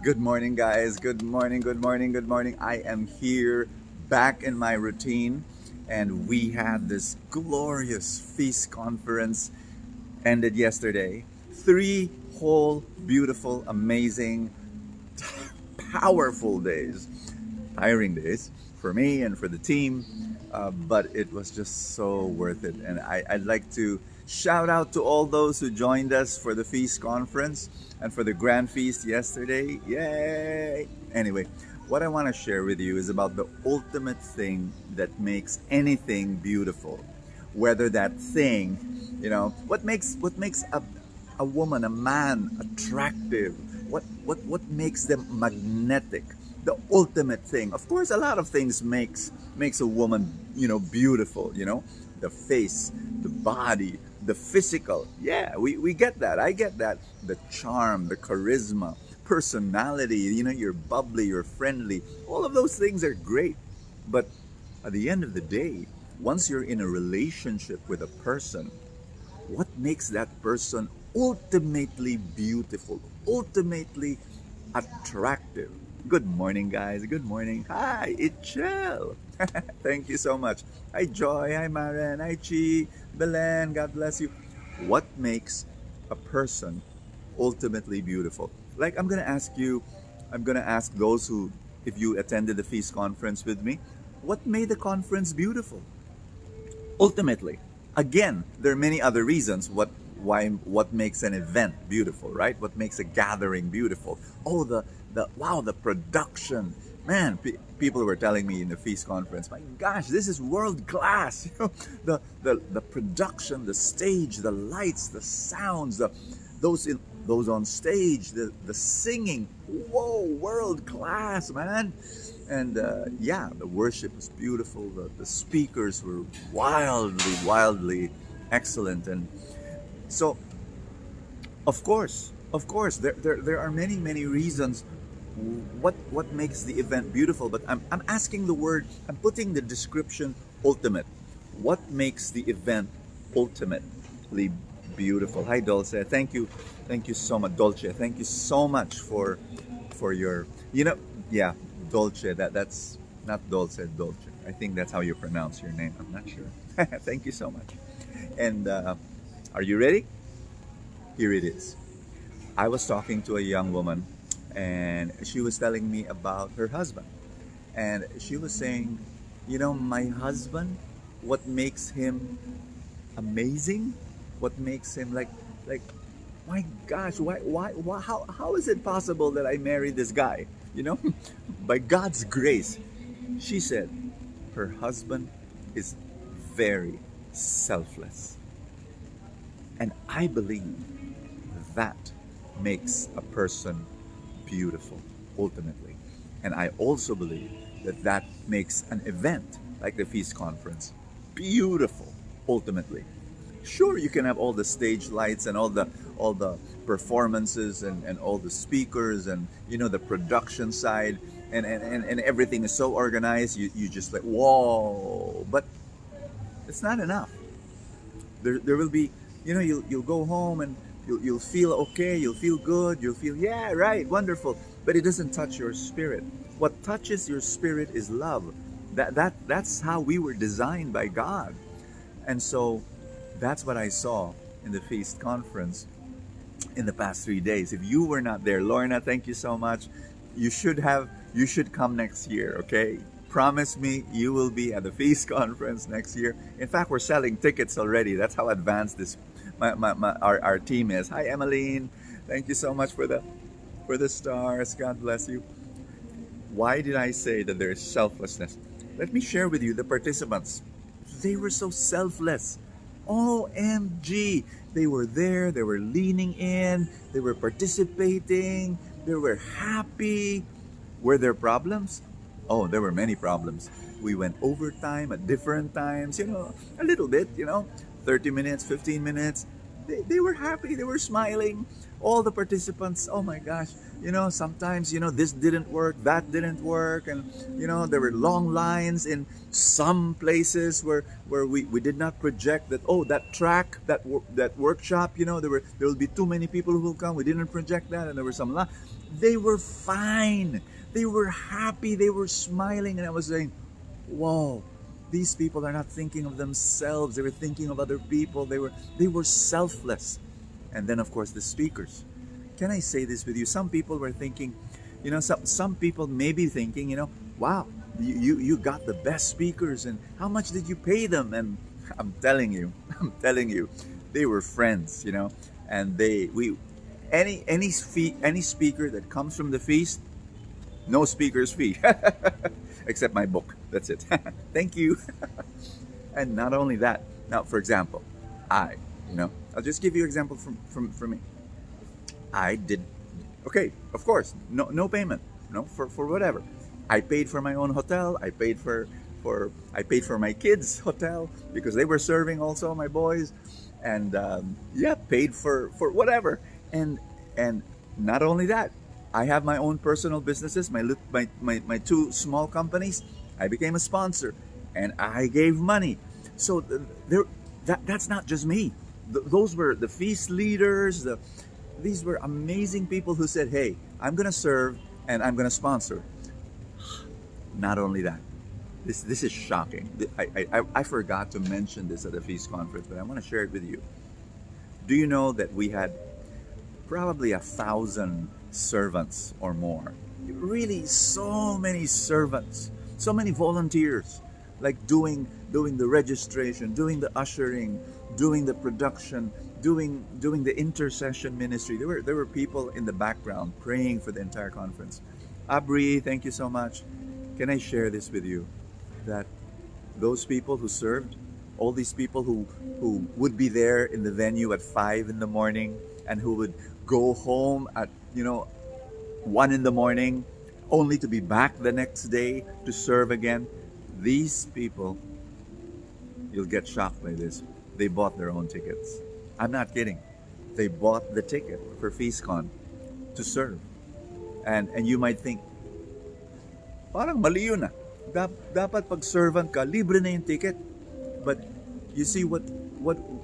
Good morning, guys. Good morning, good morning, good morning. I am here back in my routine, and we had this glorious feast conference ended yesterday. Three whole, beautiful, amazing, powerful days, tiring days for me and for the team, but it was just so worth it. And I'd like to shout out to all those who joined us for the feast conference and for the grand feast yesterday. Yay! Anyway, what I want to share with you is about the ultimate thing that makes anything beautiful. Whether that thing, what makes a woman, a man attractive? What makes them magnetic? The ultimate thing. Of course, a lot of things makes a woman, beautiful. The face, the body, the physical. Yeah, we get that. I get that. The charm, the charisma, personality. You're bubbly, you're friendly. All of those things are great. But at the end of the day, once you're in a relationship with a person, what makes that person ultimately beautiful, ultimately attractive? Good morning, guys. Good morning. Hi, Itchel. Thank you so much. Hi, Joy. Hi, Maren. Hi, Chi. Belen. God bless you. What makes a person ultimately beautiful? Like, I'm going to ask those who, if you attended the Feast conference with me, what made the conference beautiful? Ultimately, again, there are many other reasons what makes an event beautiful, right? What makes a gathering beautiful? Oh, the production. Man, people were telling me in the feast conference, my gosh, this is world class. The production, the stage, the lights, the sounds, those in those on stage, the singing. Whoa, world class, man. And yeah, the worship was beautiful. The speakers were wildly excellent. And so, of course, there are many reasons what makes the event beautiful. But I'm asking the word. I'm putting the description ultimate. What makes the event ultimately beautiful? Hi, Dulce. Thank you so much, Dolce. Thank you so much for your yeah, Dolce. That's not Dulce, Dolce. I think that's how you pronounce your name. I'm not sure. Thank you so much. And are you ready? Here it is. I was talking to a young woman, and she was telling me about her husband. And she was saying, my husband, what makes him amazing? What makes him like, my gosh, why how is it possible that I married this guy? You know, by God's grace. She said her husband is very selfless. And I believe that makes a person beautiful, ultimately. And I also believe that that makes an event like the Feast Conference beautiful, ultimately. Sure, you can have all the stage lights and all the performances and all the speakers and the production side, and everything is so organized. You just like, whoa, but it's not enough. There will be, you'll go home and you'll feel okay, you'll feel good, you'll feel, yeah, right, wonderful, but it doesn't touch your spirit. What touches your spirit is love. That's how we were designed by God. And so that's what I saw in the feast conference in the past 3 days. If you were not there, Lorna, thank you so much. You should come next year, okay? Promise me you will be at the feast conference next year. In fact, we're selling tickets already. That's how advanced this our team is. Hi, Emmeline. Thank you so much for the stars. God bless you. Why did I say that there is selflessness? Let me share with you the participants. They were so selfless. OMG. They were there, they were leaning in, they were participating, they were happy. Were there problems? Oh, there were many problems. We went overtime at different times, a little bit, 30 minutes, 15 minutes. They were happy, they were smiling. all the participants, oh my gosh, sometimes, this didn't work, that didn't work, and, there were long lines in some places where we did not project that, oh, that track, that workshop, there will be too many people who will come. We didn't project that, and there were some. They were fine. They were happy. They were smiling, and I was saying, whoa, these people are not thinking of themselves. They were thinking of other people. They were selfless. And then, of course, the speakers. Can I say this with you? Some people were thinking, some people may be thinking, wow, you got the best speakers, and how much did you pay them? And I'm telling you, they were friends, and any speaker that comes from the feast, no speaker's fee, except my book. That's it. Thank you. And not only that. Now, for example, I'll just give you an example from me. I did, okay, of course, no payment, for whatever. I paid for my own hotel. I paid for my kids' hotel because they were serving also, my boys, and paid for whatever. And not only that, I have my own personal businesses, my two small companies. I became a sponsor, and I gave money. So that's not just me. Those were the feast leaders. These were amazing people who said, hey, I'm going to serve and I'm going to sponsor. Not only that, this is shocking. I forgot to mention this at the feast conference, but I want to share it with you. Do you know that we had probably 1,000 servants or more? Really, so many servants, so many volunteers, like doing the registration, doing the ushering, doing the production, doing the intercession ministry. There were people in the background praying for the entire conference. Abri, thank you so much. Can I share this with you? That those people who served, all these people who would be there in the venue at 5 in the morning and who would go home at 1 in the morning, only to be back the next day to serve again. These people, you'll get shocked by this, they bought their own tickets. I'm not kidding. They bought the ticket for FeastCon to serve. And you might think, parang mali yun ah. Dapat pag servant ka, libre na yung ticket. But you see, what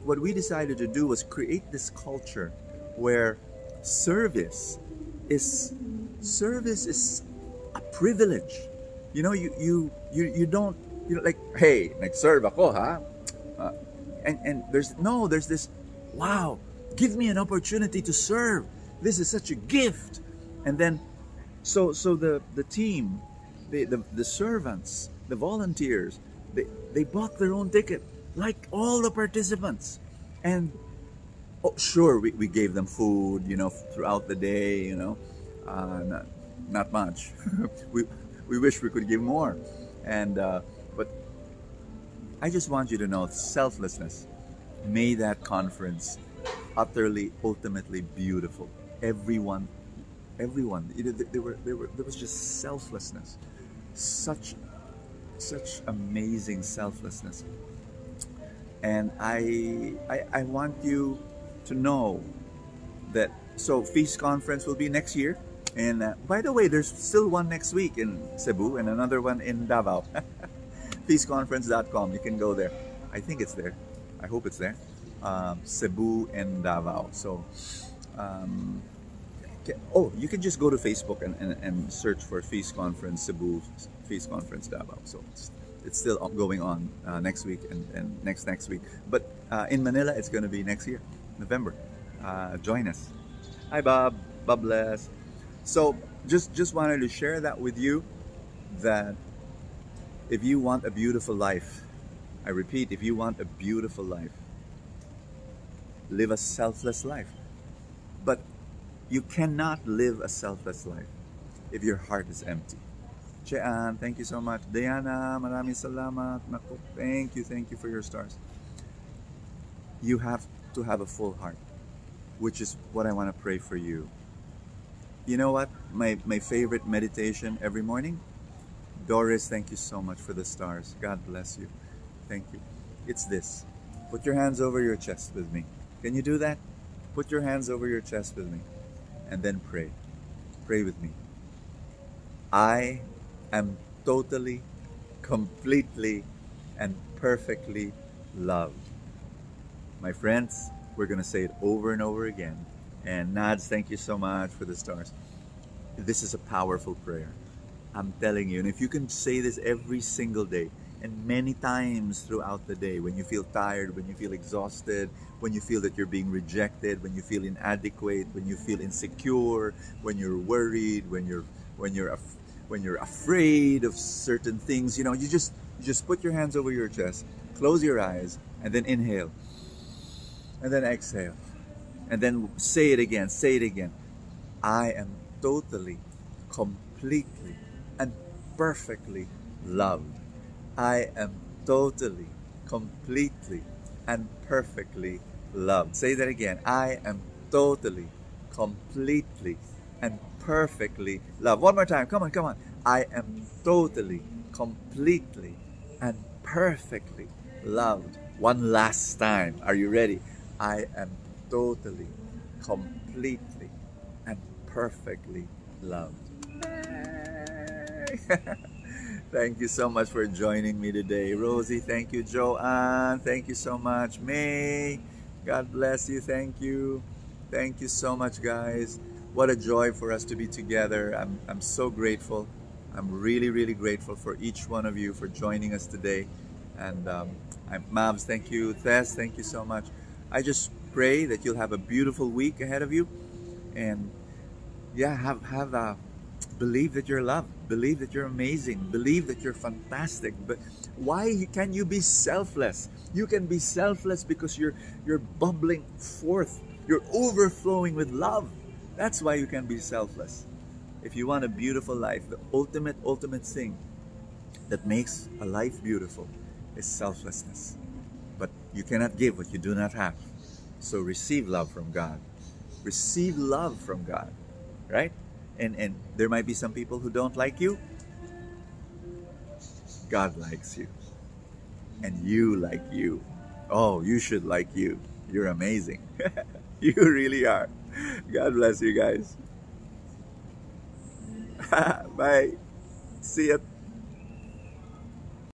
we decided to do was create this culture where service is a privilege. You don't, like, hey, nag-serve ako, ha? And there's this, wow, give me an opportunity to serve. This is such a gift. And then, so the team, the servants, the volunteers, they bought their own ticket, like all the participants. And sure, we gave them food, throughout the day, not much. we wish we could give more. And but I just want you to know, selflessness made that conference utterly, ultimately beautiful. Everyone, there was just selflessness, such amazing selflessness. And I want you to know that, so Feast Conference will be next year. And by the way, there's still one next week in Cebu and another one in Davao. Feastconference.com, you can go there. I think it's there. I hope it's there. Cebu and Davao. So, you can just go to Facebook and search for Feast Conference Cebu, Feast Conference Davao. So it's still going on next week and next week. But in Manila, it's going to be next year, November. Join us. Hi, Bob. Bob bless. So just wanted to share that with you, that if you want a beautiful life, I repeat, if you want a beautiful life, live a selfless life. But you cannot live a selfless life if your heart is empty. Chean, thank you so much. Diana, maraming salamat. Naku, thank you for your stars. You have to have a full heart, which is what I want to pray for you. You know what? My favorite meditation every morning? Doris, thank you so much for the stars. God bless you. Thank you. It's this. Put your hands over your chest with me. Can you do that? Put your hands over your chest with me and then pray. Pray with me. I am totally, completely, and perfectly loved. My friends, we're going to say it over and over again. And Nads, thank you so much for the stars. This is a powerful prayer. I'm telling you, and if you can say this every single day and many times throughout the day, when you feel tired, when you feel exhausted, when you feel that you're being rejected, when you feel inadequate, when you feel insecure, when you're worried, when you're afraid of certain things, you just put your hands over your chest, close your eyes, and then inhale, and then exhale, and then say it again. Say it again. I am totally, completely, and perfectly loved. I am totally, completely, and perfectly loved. Say that again. I am totally, completely, and perfectly loved. One more time. Come on, come on. I am totally, completely, and perfectly loved. One last time. Are you ready? I am totally, completely, and perfectly loved. Thank you so much for joining me today. Rosie, thank you. Joanne, thank you so much. May, God bless you. Thank you. Thank you so much, guys. What a joy for us to be together. I'm so grateful. I'm really, really grateful for each one of you for joining us today. And I'm Mavs, thank you. Tess, thank you so much. I just pray that you'll have a beautiful week ahead of you. And yeah, have believe that you're loved, believe that you're amazing, believe that you're fantastic. But why can you be selfless? You can be selfless because you're bubbling forth, you're overflowing with love. That's why you can be selfless. If you want a beautiful life, the ultimate thing that makes a life beautiful is selflessness. But you cannot give what you do not have. So receive love from God. Receive love from God, right? And there might be some people who don't like you. God likes you, and you like you. Oh, you should like you. You're amazing. You really are. God bless you guys. Bye. See ya.